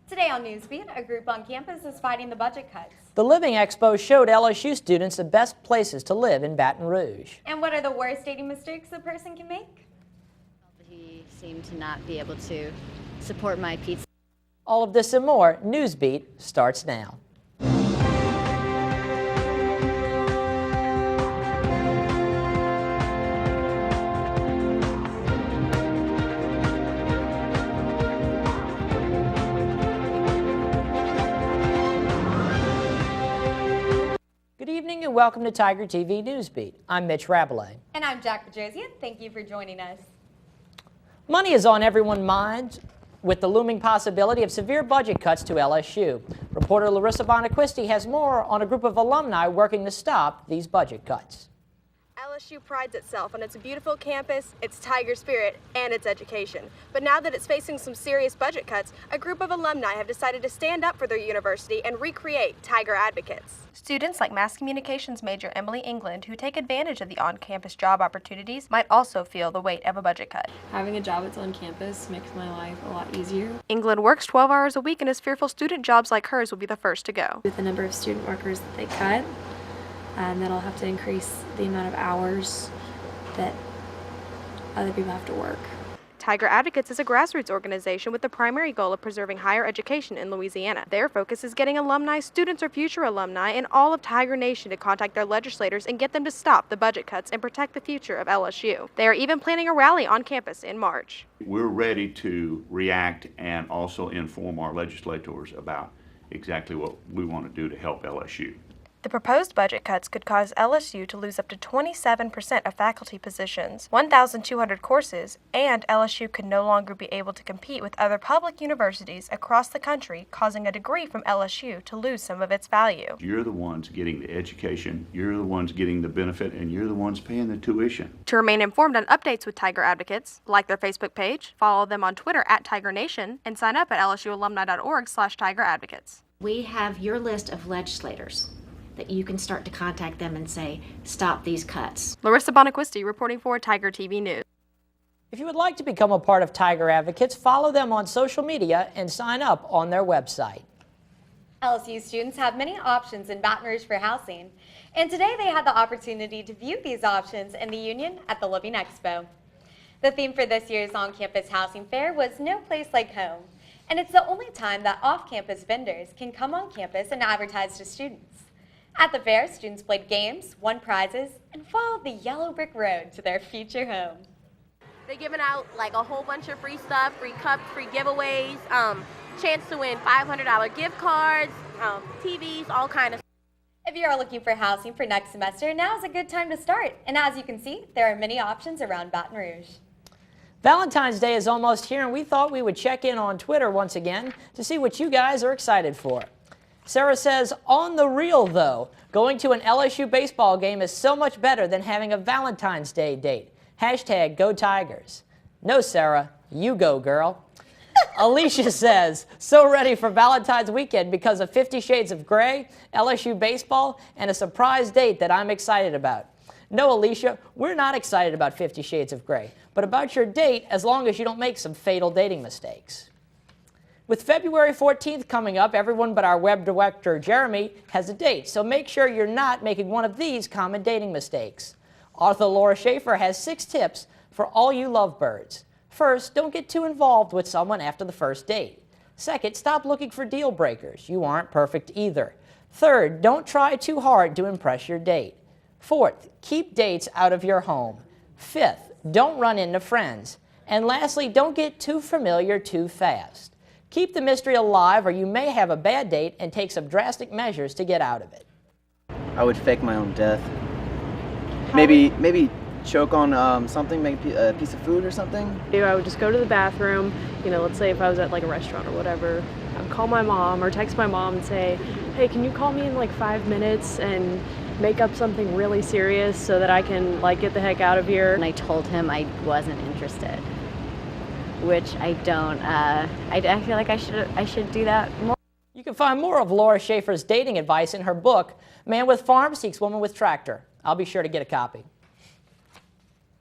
Today on Newsbeat, a group on campus is fighting the budget cuts. The Living Expo showed LSU students the best places to live in Baton Rouge. And what are the worst dating mistakes a person can make? He seemed to not be able to support my pizza. All of this and more, Newsbeat starts now. Good evening and welcome to Tiger TV Newsbeat. I'm Mitch Rabelais. And I'm Jack Bajosian. Thank you for joining us. Money is on everyone's minds with the looming possibility of severe budget cuts to LSU. Reporter Larissa Bonaquisti has more on a group of alumni working to stop these budget cuts. LSU prides itself on its beautiful campus, its Tiger spirit, and its education. But now that it's facing some serious budget cuts, a group of alumni have decided to stand up for their university and recreate Tiger advocates. Students like mass communications major Emily England, who take advantage of the on-campus job opportunities, might also feel the weight of a budget cut. Having a job that's on campus makes my life a lot easier. England works 12 hours a week and is fearful student jobs like hers will be the first to go. With the number of student workers that they cut, that'll have to increase the amount of hours that other people have to work. Tiger Advocates is a grassroots organization with the primary goal of preserving higher education in Louisiana. Their focus is getting alumni, students, or future alumni in all of Tiger Nation to contact their legislators and get them to stop the budget cuts and protect the future of LSU. They are even planning a rally on campus in March. We're ready to react and also inform our legislators about exactly what we want to do to help LSU. The proposed budget cuts could cause LSU to lose up to 27% of faculty positions, 1,200 courses, and LSU could no longer be able to compete with other public universities across the country, causing a degree from LSU to lose some of its value. You're the ones getting the education, you're the ones getting the benefit, and you're the ones paying the tuition. To remain informed on updates with Tiger Advocates, like their Facebook page, follow them on Twitter @Tiger Nation, and sign up at lsualumni.org/tigeradvocates. We have your list of legislators that you can start to contact them and say, stop these cuts. Larissa Bonaquisti reporting for Tiger TV News. If you would like to become a part of Tiger Advocates, follow them on social media and sign up on their website. LSU students have many options in Baton Rouge for housing, and today they had the opportunity to view these options in the Union at the Living Expo. The theme for this year's on-campus housing fair was No Place Like Home, and it's the only time that off-campus vendors can come on campus and advertise to students. At the fair, students played games, won prizes, and followed the yellow brick road to their future home. They're giving out like a whole bunch of free stuff, free cups, free giveaways, chance to win $500 gift cards, TVs, all kind of stuff. If you are looking for housing for next semester, now is a good time to start. And as you can see, there are many options around Baton Rouge. Valentine's Day is almost here, and we thought we would check in on Twitter once again to see what you guys are excited for. Sarah says, on the real though, going to an LSU baseball game is so much better than having a Valentine's Day date. Hashtag go Tigers. No, Sarah, you go, girl. Alicia says, so ready for Valentine's weekend because of 50 Shades of Grey, LSU baseball, and a surprise date that I'm excited about. No, Alicia, we're not excited about 50 Shades of Grey, but about your date as long as you don't make some fatal dating mistakes. With February 14th coming up, everyone but our web director, Jeremy, has a date, so make sure you're not making one of these common dating mistakes. Author Laura Schaefer has 6 tips for all you lovebirds. First, don't get too involved with someone after the first date. Second, stop looking for deal breakers. You aren't perfect either. Third, don't try too hard to impress your date. Fourth, keep dates out of your home. Fifth, don't run into friends. And lastly, don't get too familiar too fast. Keep the mystery alive or you may have a bad date and take some drastic measures to get out of it. I would fake my own death. Maybe choke on something, make a piece of food or something. I would just go to the bathroom, let's say if I was at like a restaurant or whatever, I'd call my mom or text my mom and say, hey, can you call me in like 5 minutes and make up something really serious so that I can get the heck out of here. And I told him I wasn't interested, which I don't. I feel like I should do that more. You can find more of Laura Schaefer's dating advice in her book, Man with Farm Seeks Woman with Tractor. I'll be sure to get a copy.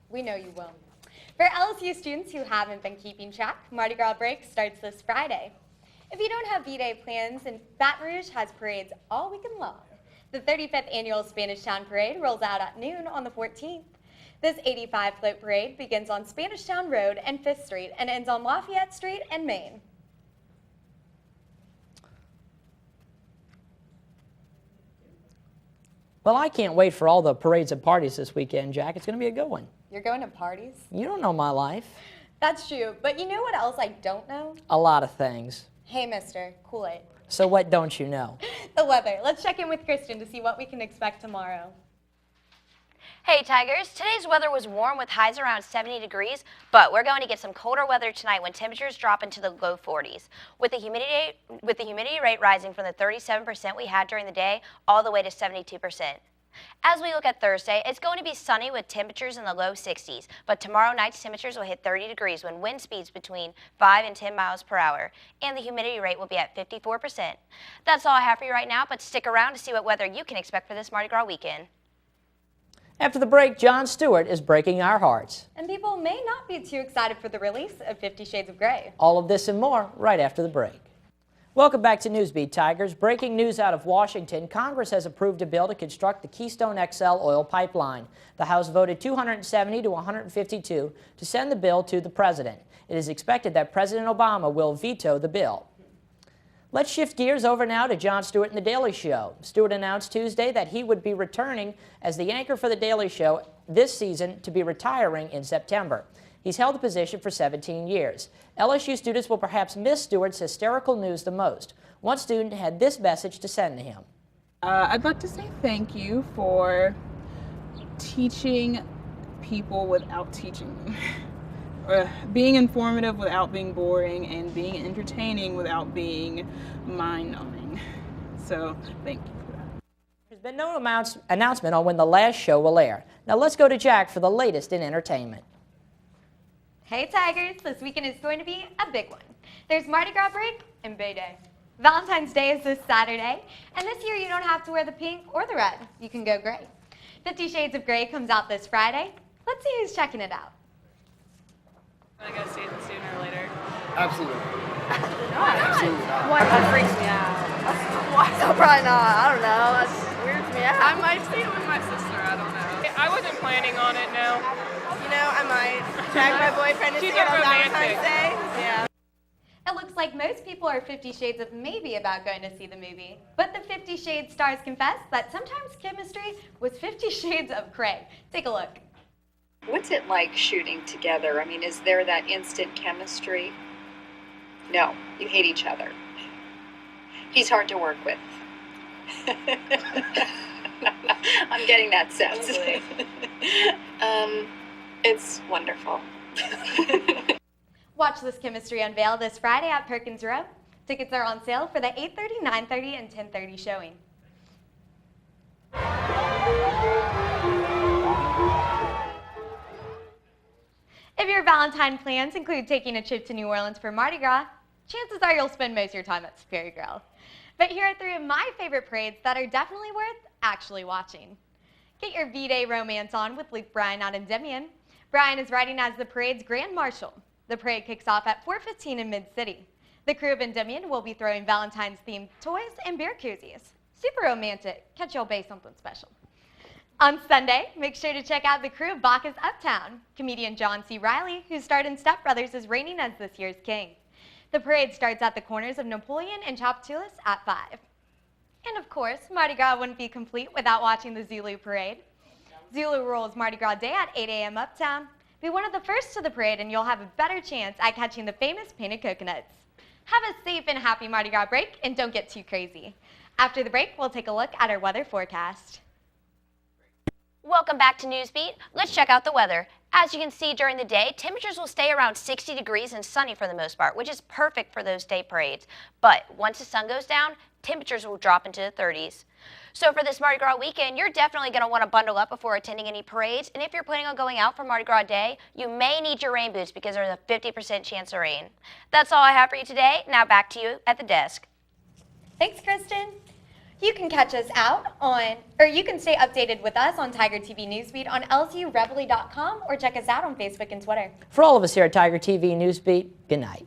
We know you will. For LSU students who haven't been keeping track, Mardi Gras break starts this Friday. If you don't have V-Day plans, then Baton Rouge has parades all weekend long. The 35th annual Spanish Town Parade rolls out at noon on the 14th. This 85-float parade begins on Spanish Town Road and 5th Street and ends on Lafayette Street and Main. Well, I can't wait for all the parades and parties this weekend, Jack. It's going to be a good one. You're going to parties? You don't know my life. That's true, but you know what else I don't know? A lot of things. Hey, mister, cool it. So what don't you know? The weather. Let's check in with Kristen to see what we can expect tomorrow. Hey Tigers, today's weather was warm with highs around 70 degrees, but we're going to get some colder weather tonight when temperatures drop into the low 40s. With the humidity rate rising from the 37% we had during the day all the way to 72%. As we look at Thursday, it's going to be sunny with temperatures in the low 60s, but tomorrow night's temperatures will hit 30 degrees when wind speeds between 5 and 10 miles per hour, and the humidity rate will be at 54%. That's all I have for you right now, but stick around to see what weather you can expect for this Mardi Gras weekend. After the break, Jon Stewart is breaking our hearts. And people may not be too excited for the release of 50 Shades of Grey. All of this and more right after the break. Welcome back to Newsbeat, Tigers. Breaking news out of Washington. Congress has approved a bill to construct the Keystone XL oil pipeline. The House voted 270 to 152 to send the bill to the president. It is expected that President Obama will veto the bill. Let's shift gears over now to Jon Stewart and The Daily Show. Stewart announced Tuesday that he would be returning as the anchor for The Daily Show this season to be retiring in September. He's held the position for 17 years. LSU students will perhaps miss Stewart's hysterical news the most. One student had this message to send to him. I'd like to say thank you for teaching people without teaching them. Being informative without being boring, and being entertaining without being mind-numbing. So, thank you for that. There's been no announcement on when the last show will air. Now let's go to Jack for the latest in entertainment. Hey Tigers, this weekend is going to be a big one. There's Mardi Gras break and Bay Day. Valentine's Day is this Saturday, and this year you don't have to wear the pink or the red. You can go gray. 50 Shades of Grey comes out this Friday. Let's see who's checking it out. I'm gonna go see it sooner or later. Absolutely. Absolutely not. What? That freaks me out. Why? No, probably not. I don't know. That weirds me out. I might see it with my sister. I don't know. I wasn't planning on it, no. You know, I might drag my boyfriend to see it on Valentine's Day. Yeah. It looks like most people are 50 Shades of maybe about going to see the movie. But the 50 Shades stars confess that sometimes chemistry was 50 Shades of Grey. Take a look. What's it like shooting together? I mean, is there that instant chemistry? No, you hate each other. He's hard to work with. I'm getting that sense. It's wonderful. Watch this chemistry unveil this Friday at Perkins Row. Tickets are on sale for the 8:30, 9:30, and 10:30 showing. If your Valentine plans include taking a trip to New Orleans for Mardi Gras, chances are you'll spend most of your time at Superior Grill. But here are 3 of my favorite parades that are definitely worth actually watching. Get your V-Day romance on with Luke Bryan out in Endymion. Bryan is riding as the parade's Grand Marshal. The parade kicks off at 4:15 in Mid-City. The crew of Endymion will be throwing Valentine's-themed toys and beer koozies. Super romantic. Catch y'all bay something special. On Sunday, make sure to check out the crew of Bacchus Uptown. Comedian John C. Reilly, who starred in Step Brothers, is reigning as this year's king. The parade starts at the corners of Napoleon and Chaptulus at 5. And of course, Mardi Gras wouldn't be complete without watching the Zulu parade. Zulu rolls Mardi Gras Day at 8 a.m. Uptown. Be one of the first to the parade and you'll have a better chance at catching the famous painted coconuts. Have a safe and happy Mardi Gras break and don't get too crazy. After the break, we'll take a look at our weather forecast. Welcome back to Newsbeat. Let's check out the weather. As you can see during the day, temperatures will stay around 60 degrees and sunny for the most part, which is perfect for those day parades. But once the sun goes down, temperatures will drop into the 30s. So for this Mardi Gras weekend, you're definitely going to want to bundle up before attending any parades. And if you're planning on going out for Mardi Gras Day, you may need your rain boots because there's a 50% chance of rain. That's all I have for you today. Now back to you at the desk. Thanks, Kristen. You can catch us out on, or you can stay updated with us on Tiger TV Newsbeat on lsureveille.com or check us out on Facebook and Twitter. For all of us here at Tiger TV Newsbeat, good night.